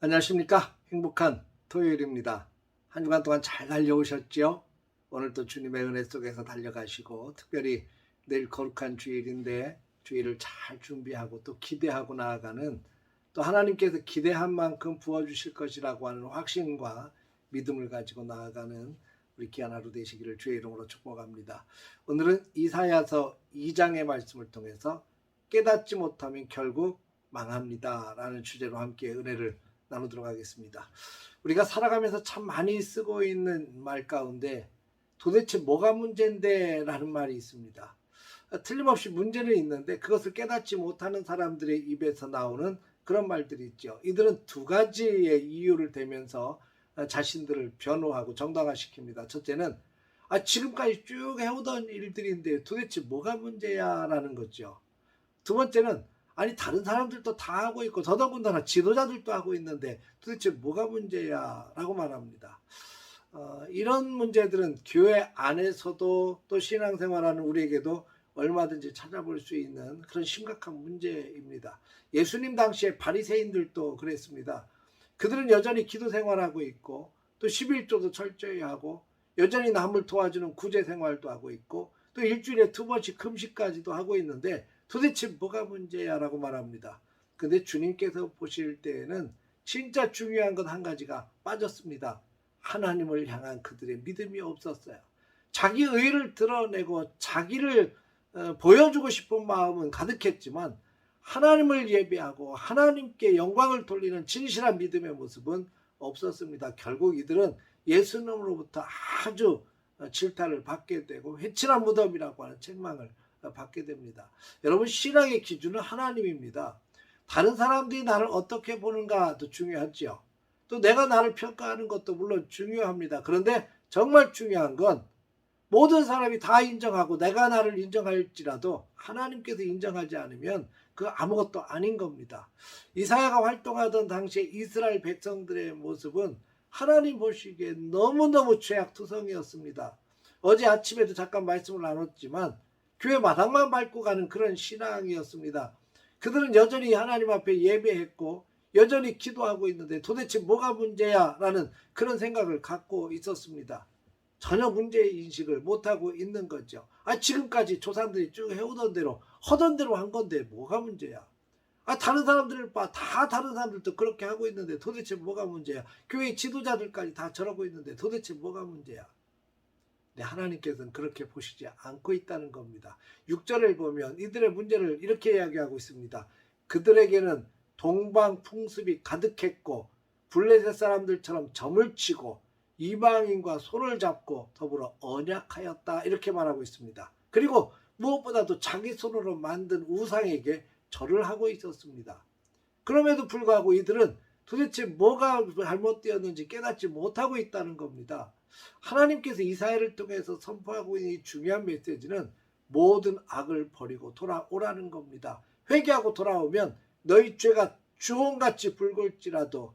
안녕하십니까. 행복한 토요일입니다. 한 주간 동안 잘 달려오셨죠? 오늘도 주님의 은혜 속에서 달려가시고, 특별히 내일 거룩한 주일인데 주일을 잘 준비하고 또 기대하고 나아가는, 또 하나님께서 기대한 만큼 부어주실 것이라고 하는 확신과 믿음을 가지고 나아가는 우리 귀한 하루 되시기를 주의 이름으로 축복합니다. 오늘은 이사야서 2장의 말씀을 통해서 깨닫지 못하면 결국 망합니다 라는 주제로 함께 은혜를 나누도록 하겠습니다. 우리가 살아가면서 참 많이 쓰고 있는 말 가운데 도대체 뭐가 문제인데 라는 말이 있습니다. 틀림없이 문제는 있는데 그것을 깨닫지 못하는 사람들의 입에서 나오는 그런 말들이 있죠. 이들은 두 가지의 이유를 대면서 자신들을 변호하고 정당화시킵니다. 첫째는 지금까지 쭉 해오던 일들인데 도대체 뭐가 문제야 라는 거죠. 두 번째는 다른 사람들도 다 하고 있고 더더군다나 지도자들도 하고 있는데 도대체 뭐가 문제야 라고 말합니다. 이런 문제들은 교회 안에서도 또 신앙생활하는 우리에게도 얼마든지 찾아볼 수 있는 그런 심각한 문제입니다. 예수님 당시에 바리새인들도 그랬습니다. 그들은 여전히 기도 생활하고 있고 또 11조도 철저히 하고 여전히 남을 도와주는 구제 생활도 하고 있고 또 일주일에 2번씩 금식까지도 하고 있는데 도대체 뭐가 문제야 라고 말합니다. 근데 주님께서 보실 때에는 진짜 중요한 건 한 가지가 빠졌습니다. 하나님을 향한 그들의 믿음이 없었어요. 자기 의를 드러내고 자기를 보여주고 싶은 마음은 가득했지만 하나님을 예배하고 하나님께 영광을 돌리는 진실한 믿음의 모습은 없었습니다. 결국 이들은 예수님으로부터 아주 질타를 받게 되고 회칠한 무덤이라고 하는 책망을 받게 됩니다. 여러분, 신앙의 기준은 하나님입니다. 다른 사람들이 나를 어떻게 보는가도 중요하죠. 또 내가 나를 평가하는 것도 물론 중요합니다. 그런데 정말 중요한 건 모든 사람이 다 인정하고 내가 나를 인정할지라도 하나님께서 인정하지 않으면 그 아무것도 아닌 겁니다. 이사야가 활동하던 당시에 이스라엘 백성들의 모습은 하나님 보시기에 너무너무 죄악투성이었습니다. 어제 아침에도 잠깐 말씀을 나눴지만 교회 마당만 밟고 가는 그런 신앙이었습니다. 그들은 여전히 하나님 앞에 예배했고 여전히 기도하고 있는데 도대체 뭐가 문제야 라는 그런 생각을 갖고 있었습니다. 전혀 문제인식을 못하고 있는 거죠. 지금까지 조상들이 쭉 해오던 대로 하던 대로 한 건데 뭐가 문제야. 다른 사람들을 봐. 다 다른 사람들도 그렇게 하고 있는데 도대체 뭐가 문제야. 교회 지도자들까지 다 저러고 있는데 도대체 뭐가 문제야. 하나님께서는 그렇게 보시지 않고 있다는 겁니다. 6절을 보면 이들의 문제를 이렇게 이야기하고 있습니다. 그들에게는 동방 풍습이 가득했고 블레셋 사람들처럼 점을 치고 이방인과 손을 잡고 더불어 언약하였다 이렇게 말하고 있습니다. 그리고 무엇보다도 자기 손으로 만든 우상에게 절을 하고 있었습니다. 그럼에도 불구하고 이들은 도대체 뭐가 잘못되었는지 깨닫지 못하고 있다는 겁니다. 하나님께서 이사야를 통해서 선포하고 있는 이 중요한 메시지는 모든 악을 버리고 돌아오라는 겁니다. 회개하고 돌아오면 너희 죄가 주홍같이 붉을지라도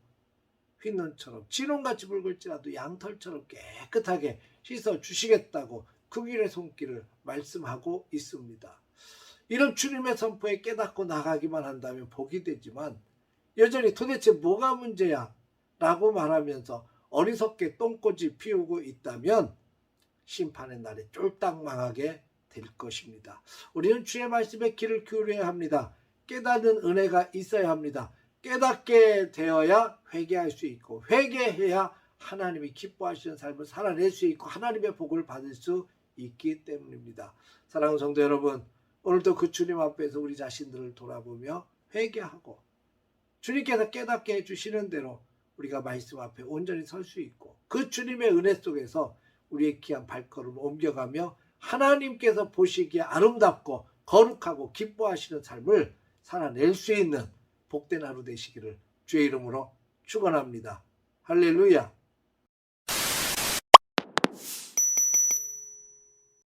흰눈처럼 진홍같이 붉을지라도 양털처럼 깨끗하게 씻어주시겠다고 그 길의 손길을 말씀하고 있습니다. 이런 주님의 선포에 깨닫고 나가기만 한다면 복이 되지만 여전히 도대체 뭐가 문제야 라고 말하면서 어리석게 똥꼬지 피우고 있다면 심판의 날에 쫄딱 망하게 될 것입니다. 우리는 주의 말씀에 귀를 기울여야 합니다. 깨닫는 은혜가 있어야 합니다. 깨닫게 되어야 회개할 수 있고 회개해야 하나님이 기뻐하시는 삶을 살아낼 수 있고 하나님의 복을 받을 수 있기 때문입니다. 사랑하는 성도 여러분, 오늘도 그 주님 앞에서 우리 자신들을 돌아보며 회개하고 주님께서 깨닫게 해주시는 대로 우리가 말씀 앞에 온전히 설 수 있고 그 주님의 은혜 속에서 우리의 귀한 발걸음을 옮겨가며 하나님께서 보시기에 아름답고 거룩하고 기뻐하시는 삶을 살아낼 수 있는 복된 하루 되시기를 주의 이름으로 축원합니다. 할렐루야.